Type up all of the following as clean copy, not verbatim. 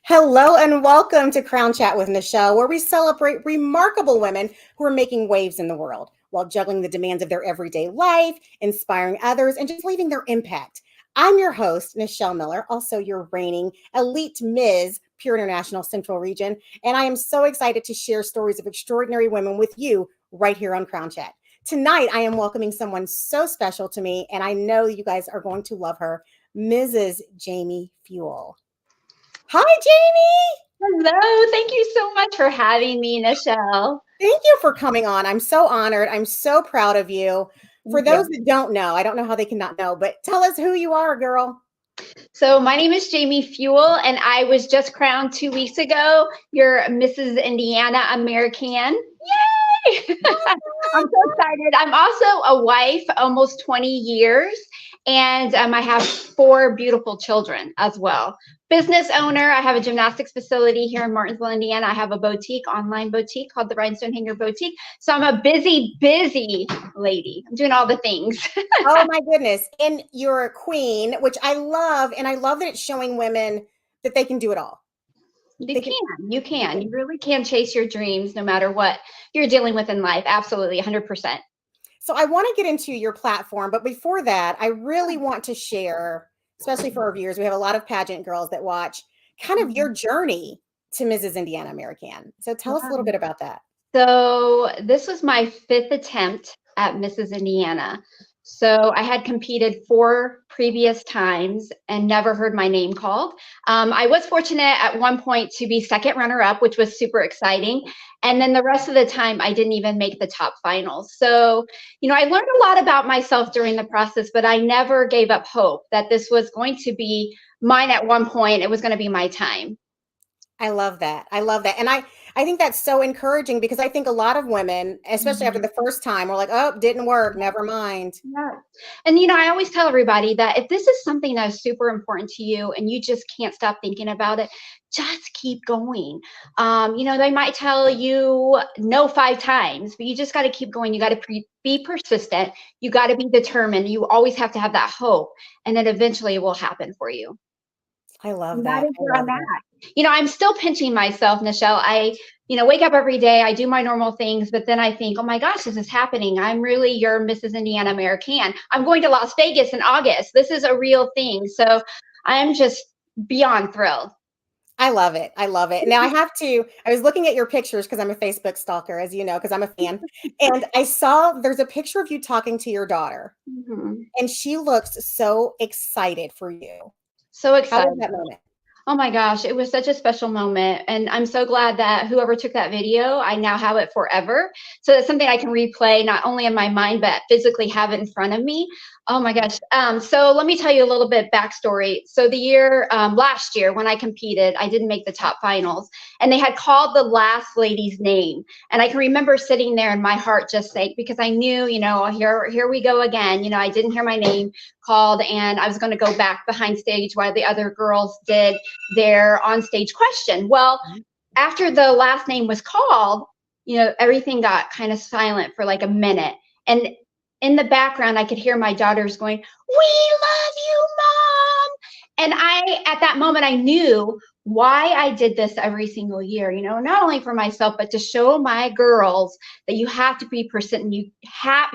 Hello and welcome to Crown Chat with Nichelle, where we celebrate remarkable women who are making waves in the world while juggling the demands of their everyday life, inspiring others, and just leaving their impact. I'm your host, Nichelle Miller, also your reigning elite Ms. Pure International Central Region, and I am so excited to share stories of extraordinary women with you right here on Crown Chat. Tonight, I am welcoming someone so special to me, and I know you guys are going to love her, Mrs. Jamie Fewell. Hi, Jamie. Hello. Thank you so much for having me, Nichelle. Thank you for coming on. I'm so honored. I'm so proud of you. For those that don't know, I don't know how they cannot know, but tell us who you are, girl. So my name is Jamie Fewell, and I was just crowned 2 weeks ago your Mrs. Indiana American. Yay! I'm so excited. I'm also a wife, almost 20 years, and I have 4 beautiful children as well. Business owner. I have a gymnastics facility here in Martinsville, Indiana. I have a boutique, online boutique called the Rhinestone Hanger Boutique. So I'm a busy lady. I'm doing all the things. Oh my goodness. And you're a queen, which I love. And I love that it's showing women that they can do it all. You can. You really can chase your dreams no matter what you're dealing with in life. Absolutely, 100%. So I want to get into your platform. But before that, I really want to share, especially for our viewers, we have a lot of pageant girls that watch, kind of your journey to Mrs. Indiana American. So tell us a little bit about that. So this was my 5th attempt at Mrs. Indiana. So I had competed 4 previous times and never heard my name called. I was fortunate at one point to be 2nd runner-up, which was super exciting. And then the rest of the time, I didn't even make the top finals. So, I learned a lot about myself during the process, but I never gave up hope that this was going to be mine at one point. It was going to be my time. I love that. I love that. And I think that's so encouraging because I think a lot of women, especially after the first time, are like, oh, didn't work. Never mind. Yeah. And, I always tell everybody that if this is something that is super important to you and you just can't stop thinking about it, just keep going. They might tell you no 5 times, but you just got to keep going. You got to be persistent. You got to be determined. You always have to have that hope. And then eventually it will happen for you. I love that. That is where I'm at. I'm still pinching myself, Nichelle. I, wake up every day. I do my normal things, but then I think, oh my gosh, this is happening. I'm really your Mrs. Indiana American. I'm going to Las Vegas in August. This is a real thing. So I'm just beyond thrilled. I love it. I love it. Now I was looking at your pictures because I'm a Facebook stalker, as you know, because I'm a fan. And I saw there's a picture of you talking to your daughter. And she looks so excited for you. So excited. How was that moment? Oh my gosh, it was such a special moment. And I'm so glad that whoever took that video, I now have it forever. So it's something I can replay, not only in my mind, but physically have it in front of me. Oh my gosh. So let me tell you a little bit backstory. So last year when I competed, I didn't make the top finals and they had called the last lady's name. And I can remember sitting there and my heart just sank because I knew, here we go again. I didn't hear my name called and I was going to go back behind stage while the other girls did their on stage question. Well, after the last name was called, everything got kind of silent for like a minute. And in the background, I could hear my daughters going, "We love you, Mom." And at that moment, I knew why I did this every single year, not only for myself, but to show my girls that you have to be persistent, you have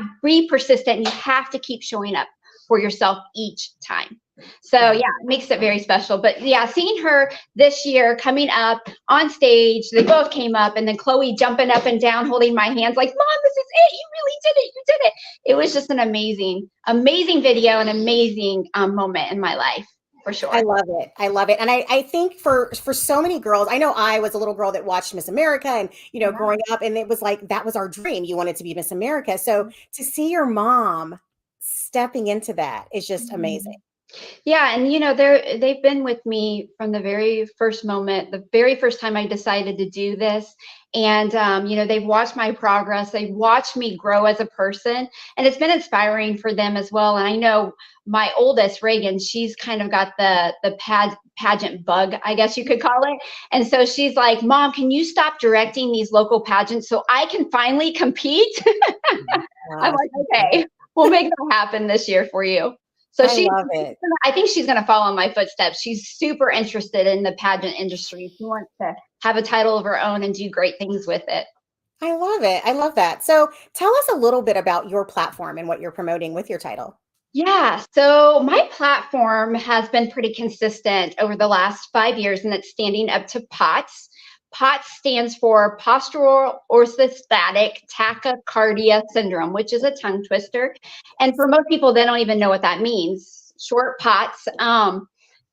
to keep showing up for yourself each time. So yeah, it makes it very special. But yeah, seeing her this year coming up on stage, they both came up and then Chloe jumping up and down, holding my hands like, "Mom, this is it. You really did it. You did it." It was just an amazing video, an amazing moment in my life. For sure. I love it. I love it. And I think for so many girls, I know I was a little girl that watched Miss America and, growing up, and it was like, that was our dream. You wanted to be Miss America. So to see your mom stepping into that is just amazing. Yeah, and they've been with me from the very first moment, the very first time I decided to do this. And they've watched my progress, they've watched me grow as a person, and it's been inspiring for them as well. And I know my oldest, Reagan, she's kind of got the pageant bug, I guess you could call it. And so she's like, "Mom, can you stop directing these local pageants so I can finally compete?" I'm like, "Okay, we'll make that happen this year for you." So I love it. I think she's going to follow in my footsteps. She's super interested in the pageant industry. She wants to have a title of her own and do great things with it. I love it. I love that. So tell us a little bit about your platform and what you're promoting with your title. Yeah, so my platform has been pretty consistent over the last 5 years, and it's standing up to POTS. POTS stands for postural orthostatic tachycardia syndrome, which is a tongue twister. And for most people, they don't even know what that means. Short POTS.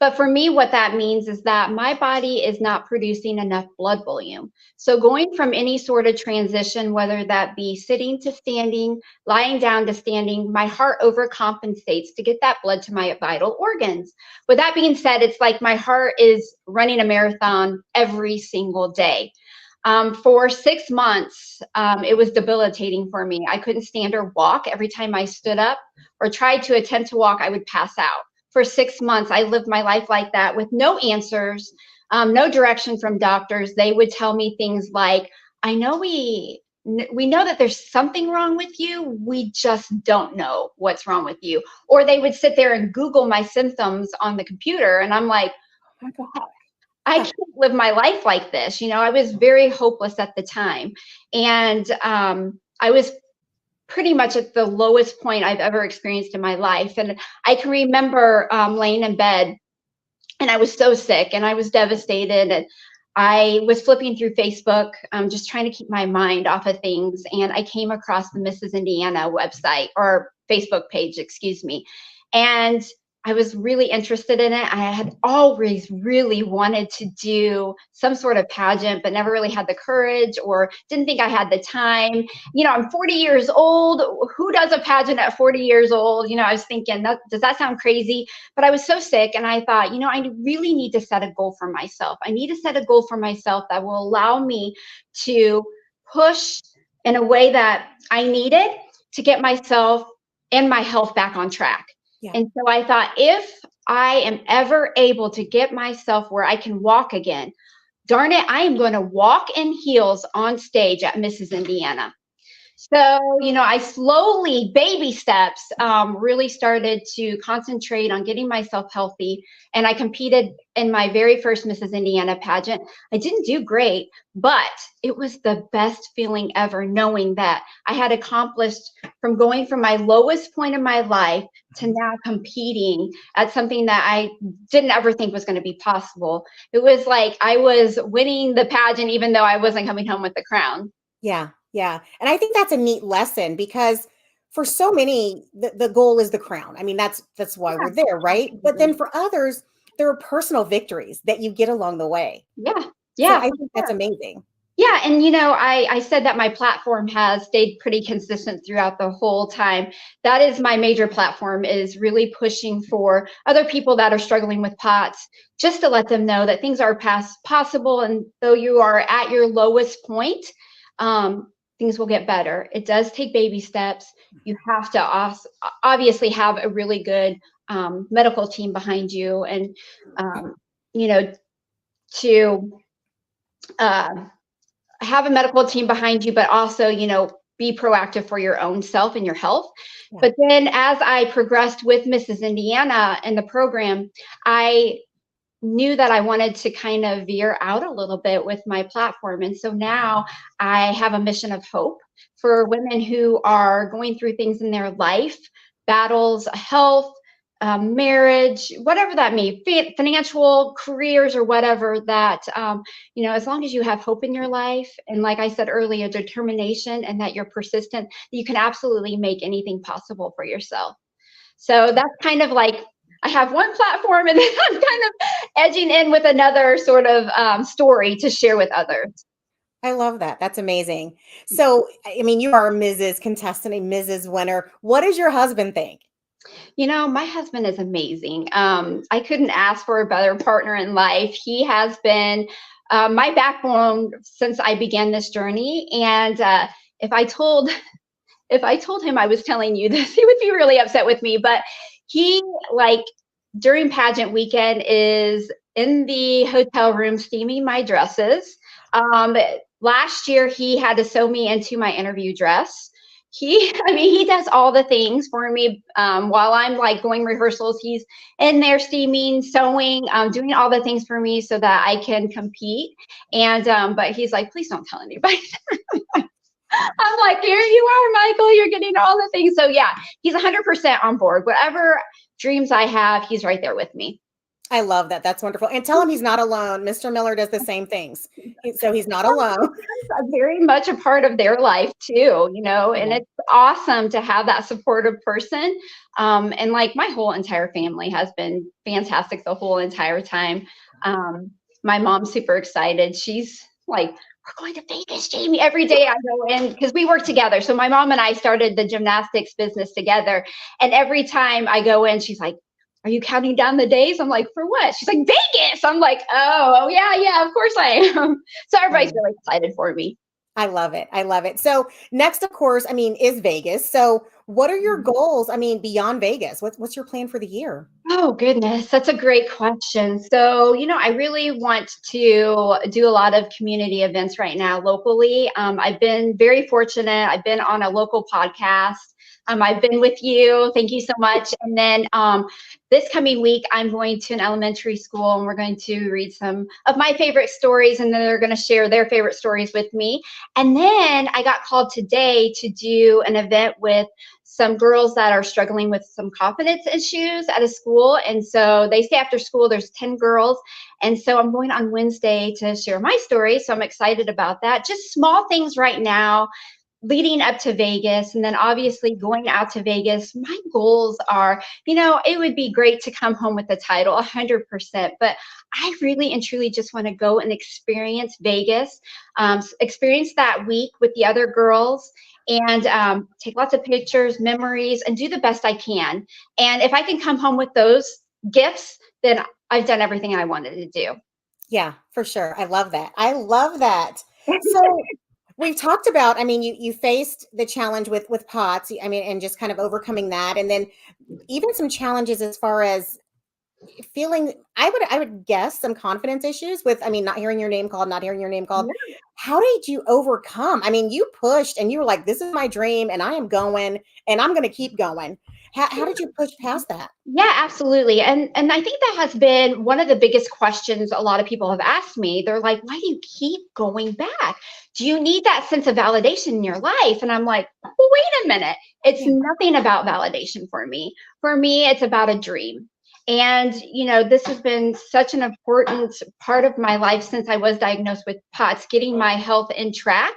But for me, what that means is that my body is not producing enough blood volume. So going from any sort of transition, whether that be sitting to standing, lying down to standing, my heart overcompensates to get that blood to my vital organs. With that being said, it's like my heart is running a marathon every single day. For 6 months, it was debilitating for me. I couldn't stand or walk. Every time I stood up or tried to attempt to walk, I would pass out. For 6 months, I lived my life like that with no answers, no direction from doctors. They would tell me things like, I know we know that there's something wrong with you. We just don't know what's wrong with you. Or they would sit there and Google my symptoms on the computer. And I'm like, what the heck? I can't live my life like this. I was very hopeless at the time. And I was pretty much at the lowest point I've ever experienced in my life. And I can remember laying in bed, and I was so sick and I was devastated. And I was flipping through Facebook, just trying to keep my mind off of things. And I came across the Mrs. Indiana website, or Facebook page, excuse me. And I was really interested in it. I had always really wanted to do some sort of pageant, but never really had the courage or didn't think I had the time. I'm 40 years old. Who does a pageant at 40 years old? I was thinking, does that sound crazy? But I was so sick, and I thought, I really need to set a goal for myself. I need to set a goal for myself that will allow me to push in a way that I needed to get myself and my health back on track. Yeah. And so I thought, if I am ever able to get myself where I can walk again, darn it, I am going to walk in heels on stage at Mrs. Indiana. So, I slowly, baby steps, really started to concentrate on getting myself healthy. And I competed in my very first Mrs. Indiana pageant. I didn't do great, but it was the best feeling ever, knowing that I had accomplished from going from my lowest point in my life to now competing at something that I didn't ever think was going to be possible. It was like I was winning the pageant, even though I wasn't coming home with the crown. Yeah. Yeah. And I think that's a neat lesson, because for so many, the goal is the crown. I mean, that's why we're there, right? But then for others, there are personal victories that you get along the way. Yeah. So Yeah. I think that's amazing. Yeah. And, I said that my platform has stayed pretty consistent throughout the whole time. That is my major platform, is really pushing for other people that are struggling with POTS, just to let them know that things are possible. And though you are at your lowest point, things will get better. It does take baby steps. You have to obviously have a really good medical team behind you, and to have a medical team behind you, but also be proactive for your own self and your health. Yeah. But then, as I progressed with Mrs. Indiana and the program, I knew that I wanted to kind of veer out a little bit with my platform. And so now I have a mission of hope for women who are going through things in their life, battles, health, marriage, whatever that may be, financial, careers, or whatever, that, as long as you have hope in your life, and like I said earlier, determination, and that you're persistent, you can absolutely make anything possible for yourself. So that's kind of like, I have one platform, and then I'm kind of edging in with another sort of story to share with others. I love that. That's amazing. So, I mean, you are Mrs. Contestant, a Mrs. Winner. What does your husband think? My husband is amazing. I couldn't ask for a better partner in life. He has been my backbone since I began this journey. And if I told him I was telling you this, he would be really upset with me. But he, like, during pageant weekend, is in the hotel room steaming my dresses. Last year, he had to sew me into my interview dress. I mean, he does all the things for me. While I'm like going rehearsals, he's in there steaming, sewing, doing all the things for me so that I can compete. And, but he's like, please don't tell anybody. I'm like, here you are, Michael, you're getting all the things. So yeah, he's 100% on board. Whatever dreams I have, he's right there with me. I love that. That's wonderful. And tell him he's not alone. Mr. Miller does the same things. So he's not alone. Very much a part of their life too, and it's awesome to have that supportive person. And like my whole entire family has been fantastic the whole entire time. My mom's super excited. She's like, we're going to Vegas, Jamie. Every day I go in because we work together. So my mom and I started the gymnastics business together. And every time I go in, she's like, are you counting down the days? I'm like, for what? She's like, Vegas. I'm like, oh yeah, of course I am. So everybody's really excited for me. I love it. I love it. So next, of course, I mean, is Vegas. So what are your goals? I mean, beyond Vegas, what's your plan for the year? Oh, goodness. That's a great question. So, I really want to do a lot of community events right now locally. I've been very fortunate. I've been on a local podcast. I've been with you. Thank you so much. And then this coming week, I'm going to an elementary school and we're going to read some of my favorite stories, and then they're going to share their favorite stories with me. And then I got called today to do an event with some girls that are struggling with some confidence issues at a school. And so they stay after school. There's 10 girls. And so I'm going on Wednesday to share my story. So I'm excited about that. Just small things right now leading up to Vegas, and then obviously going out to Vegas. My goals are, it would be great to come home with the title 100%, but I really and truly just want to go and experience Vegas, experience that week with the other girls, and take lots of pictures, memories, and do the best I can. And if I can come home with those gifts, then I've done everything I wanted to do. Yeah, for sure. I love that. I love that. So we've talked about, I mean, you faced the challenge with POTS, I mean, and just kind of overcoming that. And then even some challenges as far as feeling, I would guess some confidence issues with, I mean, not hearing your name called. Yeah. How did you overcome? I mean, you pushed and you were like, this is my dream and I am going and I'm going to keep going. How did you push past that? Yeah, absolutely. And I think that has been one of the biggest questions a lot of people have asked me. They're like, why do you keep going back? Do you need that sense of validation in your life? And I'm like, well, wait a minute. It's nothing about validation for me. For me, it's about a dream. And, this has been such an important part of my life since I was diagnosed with POTS, getting my health in track,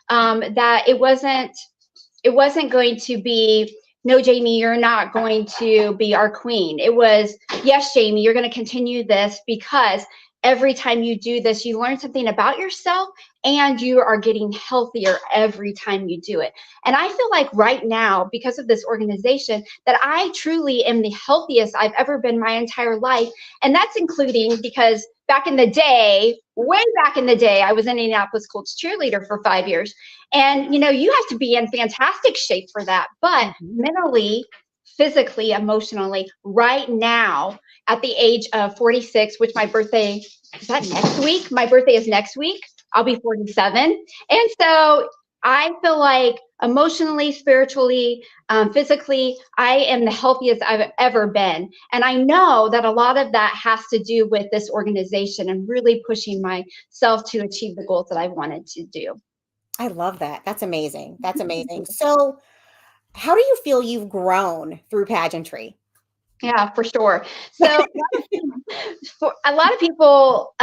that it wasn't going to be, no, Jamie, you're not going to be our queen. It was, yes, Jamie, you're going to continue this because every time you do this, you learn something about yourself and you are getting healthier every time you do it. And I feel like right now, because of this organization, that I truly am the healthiest I've ever been my entire life. And that's including because back in the day, way back in the day, I was in Indianapolis Colts cheerleader for 5 years. And, you have to be in fantastic shape for that. But mentally, physically, emotionally, right now, at the age of 46, which my birthday, is that next week? My birthday is next week. I'll be 47. And so I feel like emotionally, spiritually, physically, I am the healthiest I've ever been. And I know that a lot of that has to do with this organization and really pushing myself to achieve the goals that I wanted to do. I love that. That's amazing. That's amazing. So how do you feel you've grown through pageantry? Yeah, for sure. So a lot of people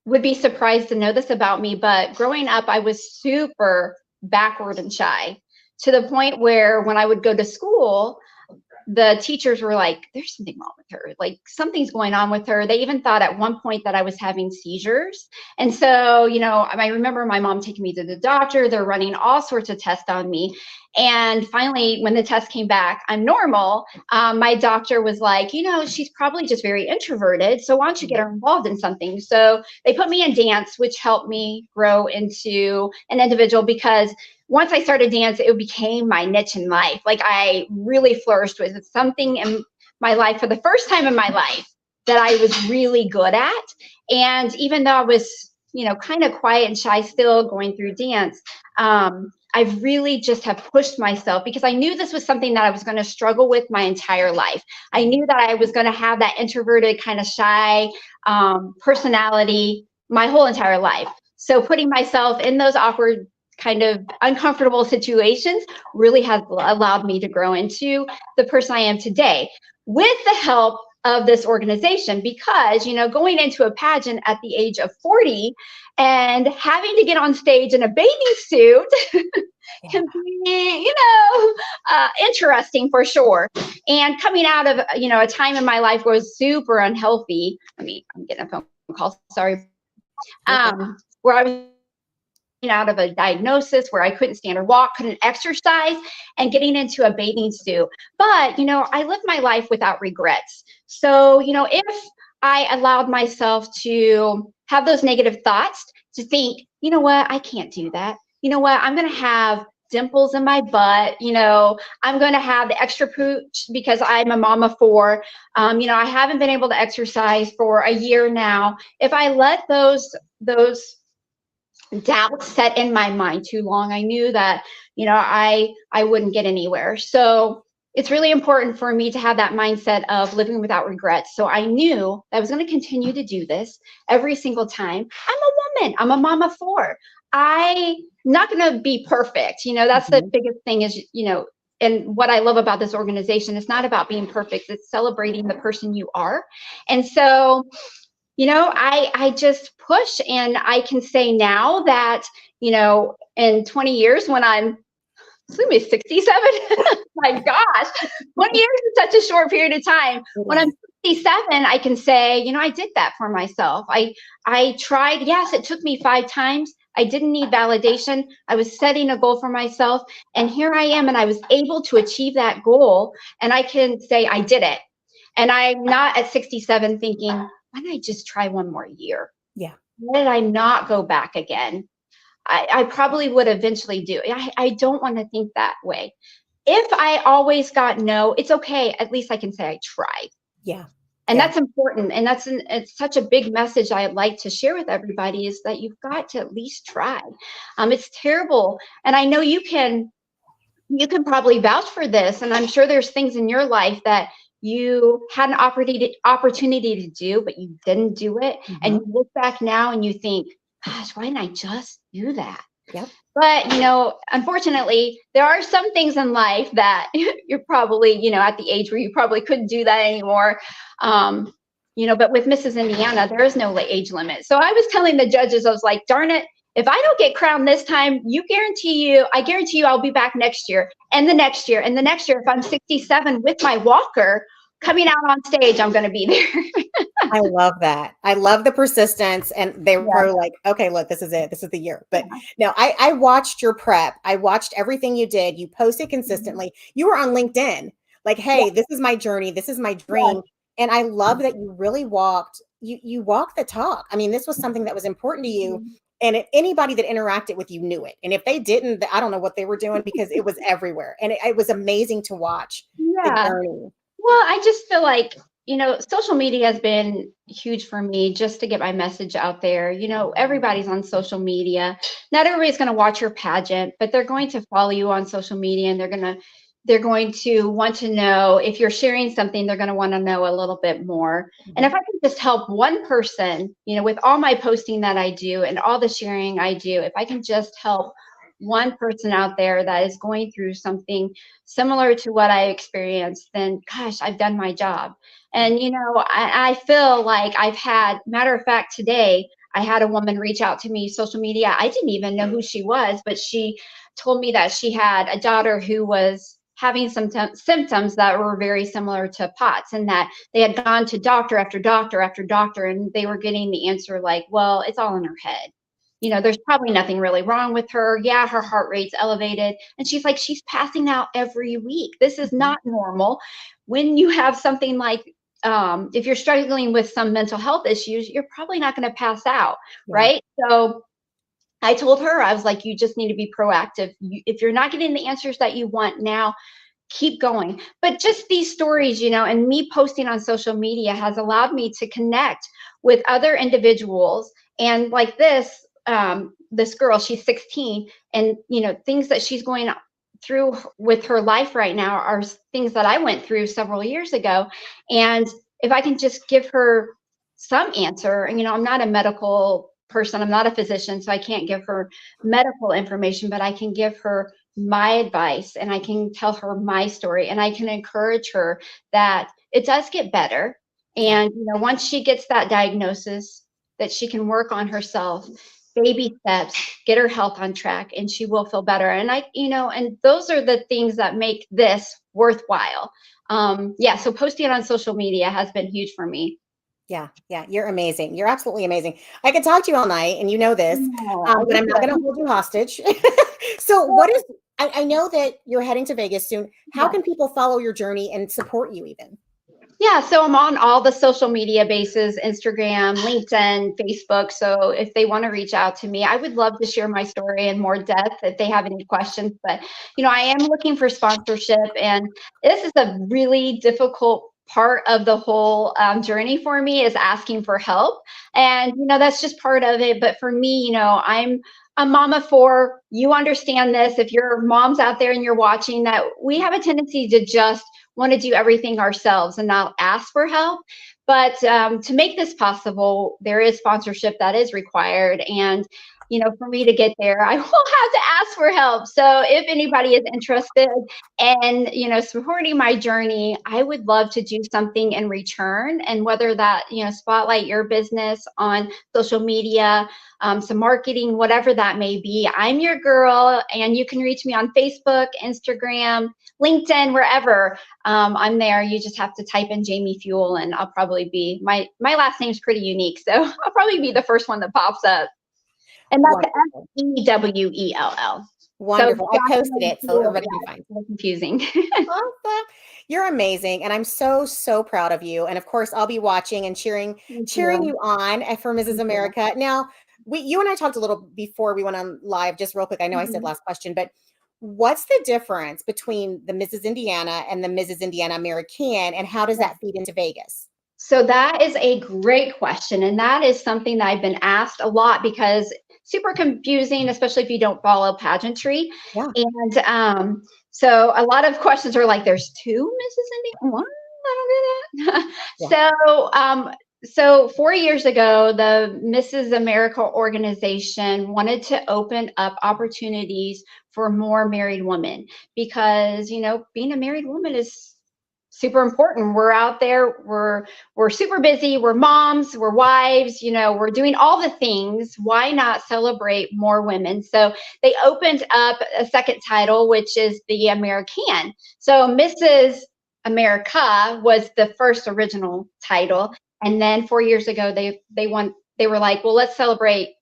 would be surprised to know this about me, but growing up, I was super backward and shy to the point where when I would go to school, the teachers were like, there's something wrong with her. Like something's going on with her. They even thought at one point that I was having seizures. And so, I remember my mom taking me to the doctor. They're running all sorts of tests on me. And finally, when the test came back, I'm normal. My doctor was like, she's probably just very introverted. So why don't you get her involved in something? So they put me in dance, which helped me grow into an individual because once I started dance, it became my niche in life. Like I really flourished with something in my life for the first time in my life that I was really good at. And even though I was, kind of quiet and shy still going through dance, I really just have pushed myself because I knew this was something that I was going to struggle with my entire life. I knew that I was going to have that introverted, kind of shy personality my whole entire life. So putting myself in those awkward, kind of uncomfortable situations really has allowed me to grow into the person I am today with the help of this organization. Because, you know, going into a pageant at the age of 40 and having to get on stage in a bathing suit can be, you know, interesting for sure. And coming out of, you know, a time in my life where it was super unhealthy. I'm getting a phone call, sorry. Where I was out of a diagnosis where I couldn't stand or walk, couldn't exercise, and getting into a bathing suit. But, you know, I lived my life without regrets. So, you know, if I allowed myself to have those negative thoughts, to think, you know what, I can't do that. You know what, I'm going to have dimples in my butt. You know, I'm going to have the extra pooch because I'm a mom of 4. You know, I haven't been able to exercise for a year now. If I let those doubts set in my mind too long, I knew that, you know, I wouldn't get anywhere. So it's really important for me to have that mindset of living without regrets. So I knew that I was going to continue to do this every single time. I'm a woman. I'm a mom of 4. I'm not going to be perfect. You know, that's the biggest thing is, you know, and what I love about this organization, it's not about being perfect. It's celebrating the person you are. And so, you know, I just push, and I can say now that, you know, in 20 years when I'm, excuse me, 67, my gosh, 20 years is such a short period of time. When I'm 67, I can say, you know, I did that for myself. I tried. Yes, it took me 5 times. I didn't need validation. I was setting a goal for myself, and here I am, and I was able to achieve that goal, and I can say I did it. And I'm not at 67 thinking, why don't I just try one more year? Yeah. Why did I not go back again? I probably would eventually do. I don't want to think that way. If I always got no, it's okay. At least I can say I tried. Yeah. And that's important. And it's such a big message I'd like to share with everybody is that you've got to at least try. It's terrible. And I know you can probably vouch for this. And I'm sure there's things in your life that you had an opportunity to do, but you didn't do it. And you look back now and you think, gosh, why didn't I just do that? Yep. But, you know, unfortunately, there are some things in life that you're probably, you know, at the age where you probably couldn't do that anymore. You know, but with Mrs. Indiana, there is no age limit. So I was telling the judges, I was like, darn it, if I don't get crowned this time, I guarantee you I'll be back next year and the next year and the next year. If I'm 67 with my walker coming out on stage, I'm going to be there. I love that. I love the persistence. And they were probably like, okay, look, this is it. This is the year. But no, I watched your prep. I watched everything you did. You posted consistently. You were on LinkedIn. Like, hey, this is my journey. This is my dream. And I love that you really walked the talk. I mean, this was something that was important to you. And if anybody that interacted with you knew it. And if they didn't, I don't know what they were doing because it was everywhere. And it was amazing to watch the journey. Well, I just feel like, you know, social media has been huge for me just to get my message out there. You know, everybody's on social media. Not everybody's going to watch your pageant, but they're going to follow you on social media, and they're going to want to know if you're sharing something. They're going to want to know a little bit more. And if I can just help one person, you know, with all my posting that I do and all the sharing I do, if I can just help one person out there that is going through something similar to what I experienced, then gosh, I've done my job. And, you know, I feel like matter of fact, today, I had a woman reach out to me, social media. I didn't even know who she was, but she told me that she had a daughter who was having some symptoms that were very similar to POTS, and that they had gone to doctor after doctor after doctor, and they were getting the answer like, well, it's all in her head. You know, there's probably nothing really wrong with her. Yeah, her heart rate's elevated. And she's like, she's passing out every week. This is not normal. When you have something like, if you're struggling with some mental health issues, you're probably not going to pass out, right? So I told her, I was like, you just need to be proactive. If you're not getting the answers that you want now, keep going. But just these stories, you know, and me posting on social media has allowed me to connect with other individuals. And like this, this girl, she's 16, and things that she's going through with her life right now are things that I went through several years ago. And if I can just give her some answer, and I'm not a medical person, I'm not a physician, so I can't give her medical information, but I can give her my advice, and I can tell her my story, and I can encourage her that it does get better. And once she gets that diagnosis, that she can work on herself, baby steps, get her health on track, and she will feel better. And and those are the things that make this worthwhile. So posting it on social media has been huge for me. Yeah, you're amazing. You're absolutely amazing. I could talk to you all night, and you know this, but I'm not going to hold you hostage. So I know that you're heading to Vegas soon. How can people follow your journey and support you even? Yeah, so I'm on all the social media bases, Instagram, LinkedIn, Facebook. So if they want to reach out to me, I would love to share my story in more depth if they have any questions. But, I am looking for sponsorship, and this is a really difficult part of the whole journey for me, is asking for help. And, that's just part of it. But for me, I'm a mama for, you understand this, if you're moms out there and you're watching, that we have a tendency to just want to do everything ourselves and not ask for help. But to make this possible, there is sponsorship that is required. And, for me to get there, I will have to ask for help. So if anybody is interested in, supporting my journey, I would love to do something in return. And whether that, spotlight your business on social media, some marketing, whatever that may be, I'm your girl. And you can reach me on Facebook, Instagram, LinkedIn, wherever. I'm there. You just have to type in Jamie Fewell, and I'll probably be, my last name's pretty unique, so I'll probably be the first one that pops up. And that's Fewell. Wonderful. So, I posted it so everybody can find it. It's confusing. Awesome. You're amazing. And I'm so, so proud of you. And of course, I'll be watching and cheering you on for Mrs. America. Now, you and I talked a little before we went on live, just real quick. I know I said last question, but what's the difference between the Mrs. Indiana and the Mrs. Indiana American, and how does that feed into Vegas? So that is a great question. And that is something that I've been asked a lot, because super confusing, especially if you don't follow pageantry. Yeah. And so a lot of questions are like, there's two Mrs. Indiana? What? I don't get it. Yeah. So 4 years ago, the Mrs. America organization wanted to open up opportunities for more married women, because, being a married woman is super important. We're out there, we're super busy, we're moms, we're wives, we're doing all the things. Why not celebrate more women? So they opened up a second title, which is the American. So Mrs. America was the first original title. And then 4 years ago, they were like, well, let's celebrate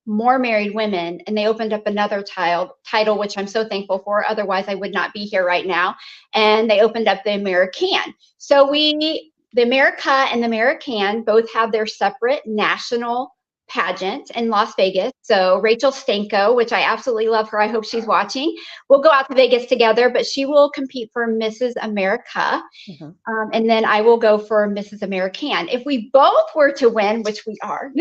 more married women, and they opened up another title, which I'm so thankful for. Otherwise, I would not be here right now. And they opened up the American. So the America and the American both have their separate national pageant in Las Vegas. So Rachel Stanko, which I absolutely love her, I hope she's watching, we'll go out to Vegas together, but she will compete for Mrs. America. And then I will go for Mrs. American. If we both were to win, which we are,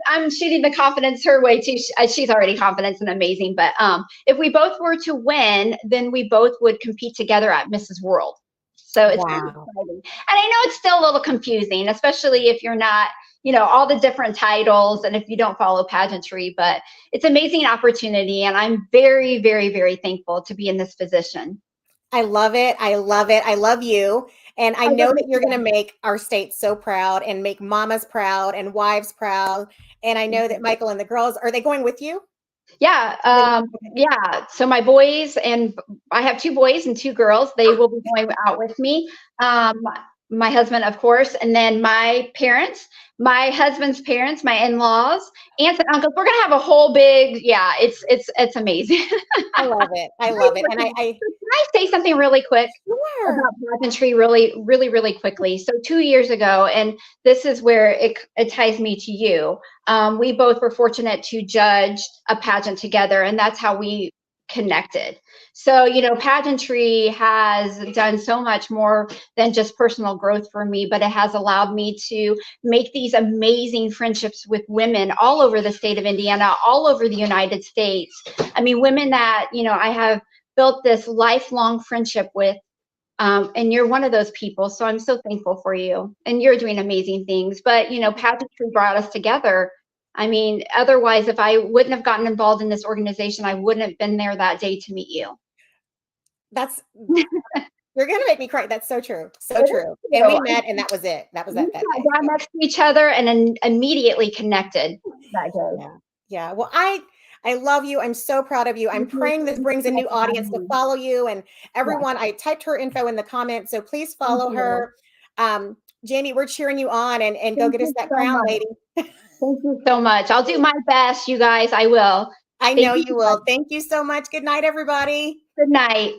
I'm shooting the confidence her way too. She's already confident and amazing. But if we both were to win, then we both would compete together at Mrs. World. So it's really exciting. And I know it's still a little confusing, especially if you're not, all the different titles, and if you don't follow pageantry, but it's an amazing opportunity. And I'm very, very, very thankful to be in this position. I love it. I love it. I love you. And I know that you're going to make our state so proud, and make mamas proud and wives proud. And I know that Michael and the girls, are they going with you? Yeah. Yeah. So my boys, and I have 2 boys and 2 girls, they will be going out with me. My husband, of course, and then my parents, my husband's parents, my in-laws, aunts and uncles. We're going to have a whole big, it's amazing. I love it. I love it. And can I say something really quick about pageantry really, really, really quickly? So 2 years ago, and this is where it ties me to you. We both were fortunate to judge a pageant together, and that's how we connected. So, you know, pageantry has done so much more than just personal growth for me, but it has allowed me to make these amazing friendships with women all over the state of Indiana, all over the United States. I mean, women that, you know, I have built this lifelong friendship with. And you're one of those people. So I'm so thankful for you. And you're doing amazing things. But, you know, pageantry brought us together. I mean, otherwise, if I wouldn't have gotten involved in this organization, I wouldn't have been there that day to meet you. That's you're gonna make me cry. That's so true. So true. And we met, and that was it. That was that day. Got next to each other and then immediately connected that day. Yeah. Yeah. Well, I love you. I'm so proud of you. I'm praying this brings a new audience to follow you. And everyone, I typed her info in the comments, so please follow her. Jamie, we're cheering you on, and go get us that crown, lady. Thank you so much. I'll do my best, you guys. I will. I know you will. Thank you so much. Good night, everybody. Good night.